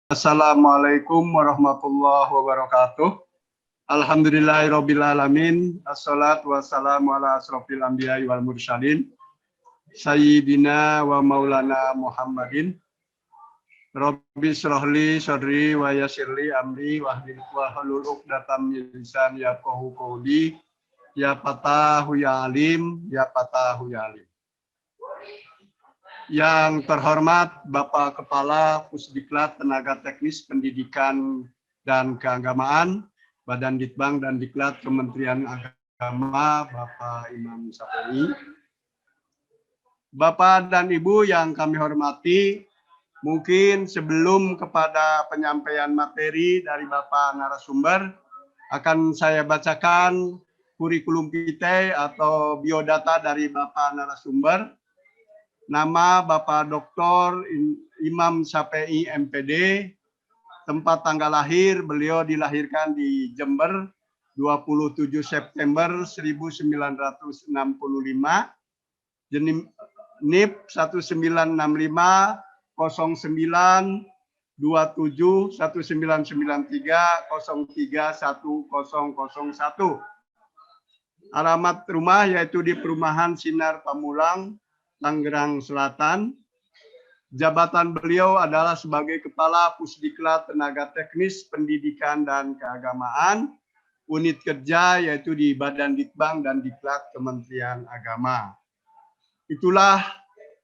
Assalamualaikum warahmatullahi wabarakatuh. Alhamdulillahirrabbilalamin. Assalatu wassalamu ala asrofil anbiya wal mursalin. Sayyidina wa maulana Muhammadin. Rabbi syrahli sadri wa yassirli amri wahlul uqdatam min lisani yafqahu qawli. Ya Fatahu ya Alim, ya Fatahu ya Alim. Yang terhormat Bapak Kepala Pusdiklat Tenaga Teknis Pendidikan dan Keagamaan, Badan Ditbang dan Diklat Kementerian Agama, Bapak Imam Syafei. Bapak dan Ibu yang kami hormati, mungkin sebelum kepada penyampaian materi dari Bapak narasumber, akan saya bacakan kurikulum vitae atau biodata dari Bapak narasumber. Nama Bapak Dr. Imam Syafei MPD, tempat tanggal lahir, beliau dilahirkan di Jember 27 September 1965, NIP 1965 09 27 1993 031001. Alamat rumah yaitu di Perumahan Sinar Pamulang, Tangerang Selatan. Jabatan beliau adalah sebagai Kepala Pusdiklat Tenaga Teknis Pendidikan dan Keagamaan, unit kerja yaitu di Badan Ditbang dan Diklat Kementerian Agama. Itulah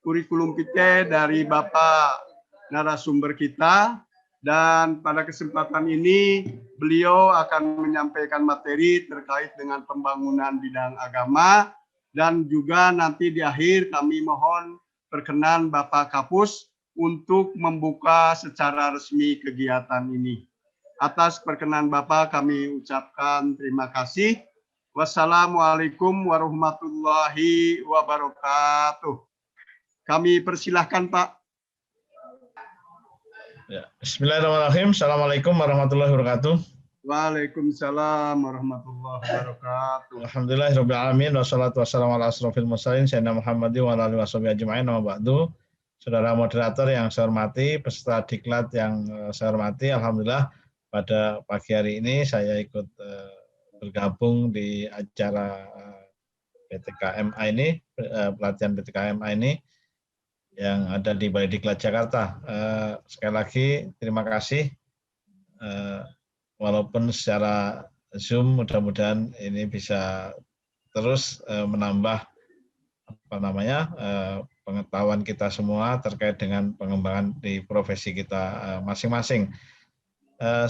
kurikulum vitae dari Bapak narasumber kita, dan pada kesempatan ini beliau akan menyampaikan materi terkait dengan pembangunan bidang agama. Dan juga nanti di akhir kami mohon perkenan Bapak Kapus untuk membuka secara resmi kegiatan ini. Atas perkenan Bapak kami ucapkan terima kasih. Wassalamualaikum warahmatullahi wabarakatuh. Kami persilahkan Pak. Ya. Bismillahirrahmanirrahim. Assalamualaikum warahmatullahi wabarakatuh. Waalaikumsalam warahmatullahi wabarakatuh. Alhamdulillahirabbil alamin wassalatu wassalamu ala asrofil mursalin sayyidina Muhammadin wa ala alihi washabihi ajmain. Amma ba'du. Saudara moderator yang saya hormati, peserta diklat yang saya hormati, alhamdulillah pada pagi hari ini saya ikut bergabung di acara PTKMA ini, pelatihan PTKMA ini yang ada di Balai Diklat Jakarta. Sekali lagi terima kasih. Walaupun secara Zoom, mudah-mudahan ini bisa terus menambah pengetahuan kita semua terkait dengan pengembangan di profesi kita masing-masing.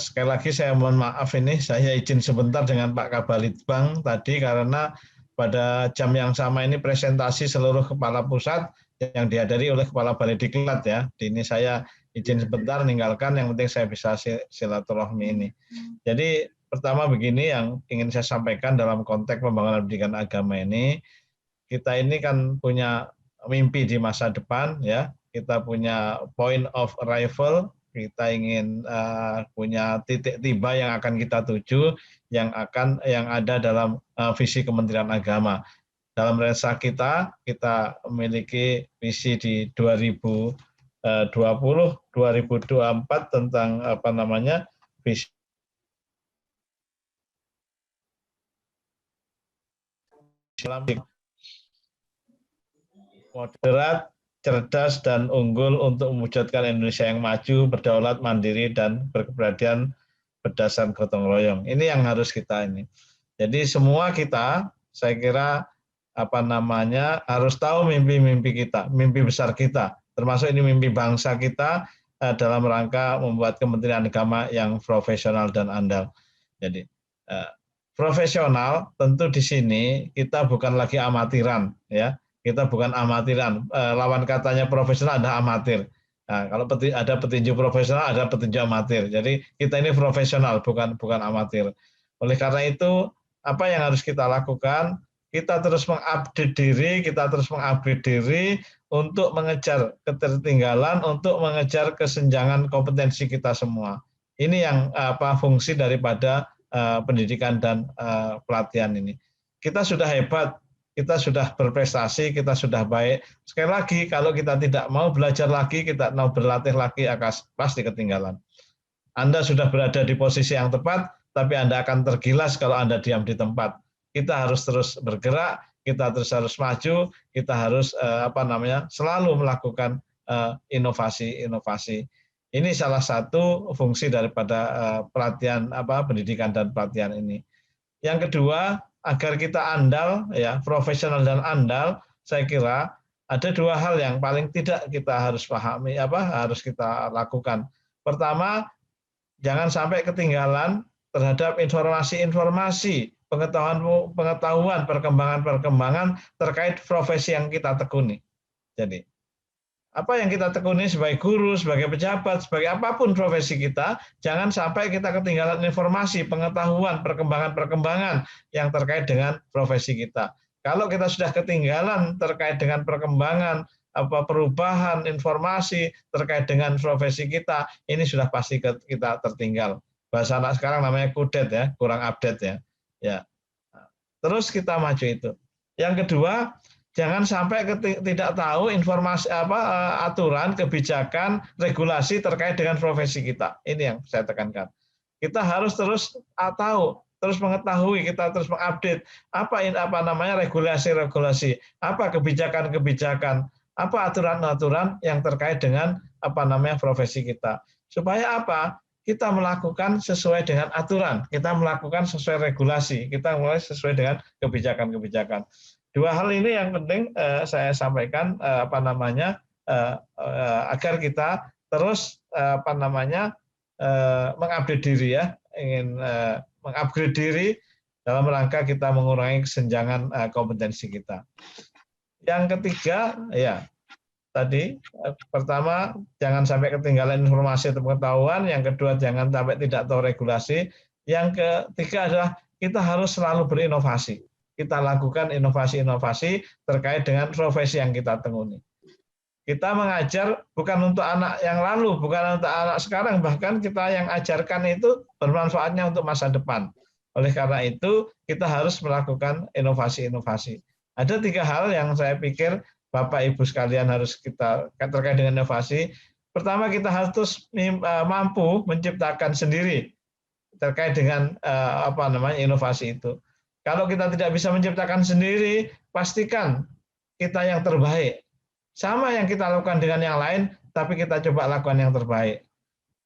Sekali lagi saya mohon maaf ini, saya izin sebentar dengan Pak Kabalitbang tadi karena pada jam yang sama ini presentasi seluruh kepala pusat yang dihadiri oleh Kepala Balai Diklat ya. Ini saya izin sebentar meninggalkan, yang penting saya bisa silaturahmi ini. Jadi pertama begini yang ingin saya sampaikan dalam konteks pembangunan pendidikan agama ini, kita ini kan punya mimpi di masa depan ya, kita punya point of arrival, kita ingin punya titik tiba yang akan kita tuju, yang ada dalam visi Kementerian Agama. Dalam lensa kita memiliki visi di 2020-2024 tentang visi moderat, cerdas, dan unggul untuk mewujudkan Indonesia yang maju, berdaulat, mandiri, dan berkeberadian berdasarkan gotong royong. Ini yang harus kita ini. Jadi semua kita, saya kira harus tahu mimpi-mimpi kita, mimpi besar kita, termasuk ini mimpi bangsa kita dalam rangka membuat Kementerian Agama yang profesional dan andal. Jadi profesional tentu di sini kita bukan lagi amatiran ya, kita bukan amatiran. Lawan katanya profesional ada amatir. Nah, kalau ada petinju profesional ada petinju amatir. Jadi kita ini profesional bukan amatir. Oleh karena itu apa yang harus kita lakukan? Kita terus mengupdate diri, kita terus mengupgrade diri untuk mengejar ketertinggalan, untuk mengejar kesenjangan kompetensi kita semua. Ini yang fungsi daripada pendidikan dan pelatihan ini. Kita sudah hebat, kita sudah berprestasi, kita sudah baik. Sekali lagi, kalau kita tidak mau belajar lagi, kita mau berlatih lagi, akan pasti ketinggalan. Anda sudah berada di posisi yang tepat, tapi Anda akan tergilas kalau Anda diam di tempat. Kita harus terus bergerak, kita terus harus maju, kita harus selalu melakukan inovasi-inovasi. Ini salah satu fungsi daripada pelatihan pendidikan dan pelatihan ini. Yang kedua, agar kita andal, ya profesional dan andal, saya kira ada dua hal yang paling tidak kita harus pahami, harus kita lakukan. Pertama, jangan sampai ketinggalan terhadap informasi-informasi, pengetahuan, perkembangan-perkembangan terkait profesi yang kita tekuni. Jadi, apa yang kita tekuni sebagai guru, sebagai pejabat, sebagai apapun profesi kita, jangan sampai kita ketinggalan informasi, pengetahuan, perkembangan-perkembangan yang terkait dengan profesi kita. Kalau kita sudah ketinggalan terkait dengan perkembangan, perubahan informasi terkait dengan profesi kita, ini sudah pasti kita tertinggal. Bahasa anak sekarang namanya kudet ya, kurang update ya. Ya. Terus kita maju itu. Yang kedua, jangan sampai tidak tahu informasi aturan, kebijakan, regulasi terkait dengan profesi kita. Ini yang saya tekankan. Kita harus terus tahu, terus mengetahui, kita terus mengupdate apa regulasi-regulasi, apa kebijakan-kebijakan, apa aturan-aturan yang terkait dengan profesi kita. Supaya apa? Kita melakukan sesuai dengan aturan, kita melakukan sesuai regulasi, kita mulai sesuai dengan kebijakan-kebijakan. Dua hal ini yang penting saya sampaikan agar kita terus mengupdate diri ya, ingin mengupgrade diri dalam rangka kita mengurangi kesenjangan kompetensi kita. Yang ketiga ya tadi pertama jangan sampai ketinggalan informasi atau pengetahuan, yang kedua jangan sampai tidak tahu regulasi, yang ketiga adalah kita harus selalu berinovasi. Kita lakukan inovasi-inovasi terkait dengan profesi yang kita tekuni. Kita mengajar bukan untuk anak yang lalu, bukan untuk anak sekarang, bahkan kita yang ajarkan itu bermanfaatnya untuk masa depan. Oleh karena itu, kita harus melakukan inovasi-inovasi. Ada 3 hal yang saya pikir Bapak Ibu sekalian harus kita terkait dengan inovasi. Pertama, kita harus mampu menciptakan sendiri terkait dengan inovasi itu. Kalau kita tidak bisa menciptakan sendiri, pastikan kita yang terbaik. Sama yang kita lakukan dengan yang lain, tapi kita coba lakukan yang terbaik.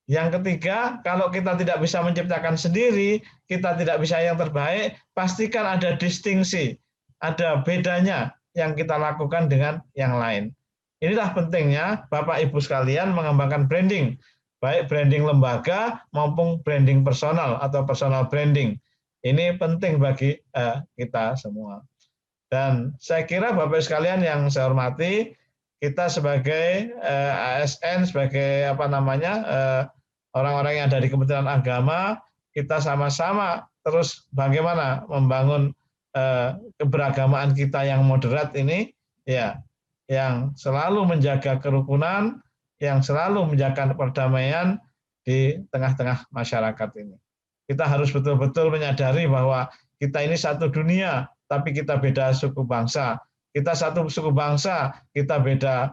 Yang ketiga, kalau kita tidak bisa menciptakan sendiri, kita tidak bisa yang terbaik, pastikan ada distingsi, ada bedanya yang kita lakukan dengan yang lain. Inilah pentingnya Bapak Ibu sekalian mengembangkan branding, baik branding lembaga maupun branding personal atau personal branding. Ini penting bagi kita semua. Dan saya kira Bapak sekalian yang saya hormati, kita sebagai ASN, sebagai orang-orang yang ada di Kementerian Agama, kita sama-sama terus bagaimana membangun keberagamaan kita yang moderat ini, ya, yang selalu menjaga kerukunan, yang selalu menjaga perdamaian di tengah-tengah masyarakat ini. Kita harus betul-betul menyadari bahwa kita ini satu dunia, tapi kita beda suku bangsa. Kita satu suku bangsa, kita beda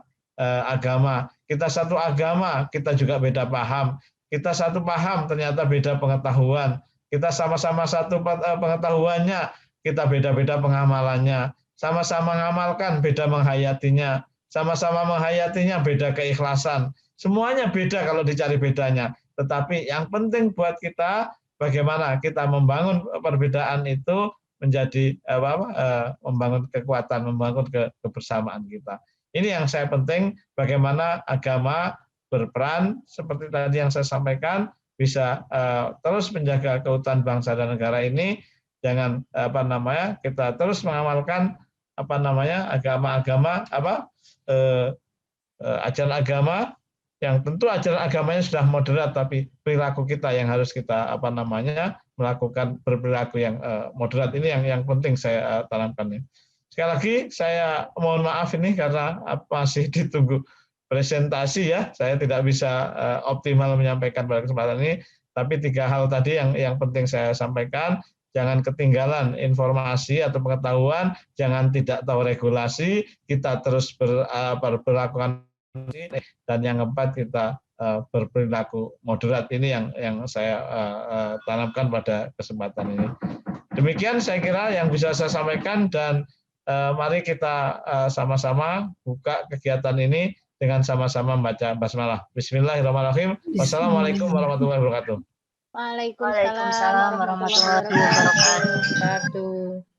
agama. Kita satu agama, kita juga beda paham. Kita satu paham, ternyata beda pengetahuan. Kita sama-sama satu pengetahuannya, kita beda-beda pengamalannya. Sama-sama mengamalkan, beda menghayatinya. Sama-sama menghayatinya, beda keikhlasan. Semuanya beda kalau dicari bedanya. Tetapi yang penting buat kita, bagaimana kita membangun perbedaan itu menjadi membangun kekuatan, membangun kebersamaan kita. Ini yang saya penting, bagaimana agama berperan seperti tadi yang saya sampaikan, bisa terus menjaga keutuhan bangsa dan negara ini. Jangan kita terus mengamalkan agama-agama ajaran agama yang tentu ajaran agamanya sudah moderat, tapi perilaku kita yang harus kita melakukan berperilaku yang moderat. Ini yang penting saya tanamkan. Sekali lagi saya mohon maaf ini karena masih ditunggu presentasi ya, saya tidak bisa optimal menyampaikan pada kesempatan ini, tapi 3 hal tadi yang penting saya sampaikan. Jangan ketinggalan informasi atau pengetahuan, jangan tidak tahu regulasi, kita terus berlakukan, dan yang keempat kita berperilaku moderat. Ini yang saya tanamkan pada kesempatan ini. Demikian saya kira yang bisa saya sampaikan, dan mari kita sama-sama buka kegiatan ini dengan sama-sama membaca basmalah. Bismillahirrahmanirrahim. Wassalamualaikum warahmatullahi wabarakatuh. Waalaikumsalam warahmatullahi wabarakatuh.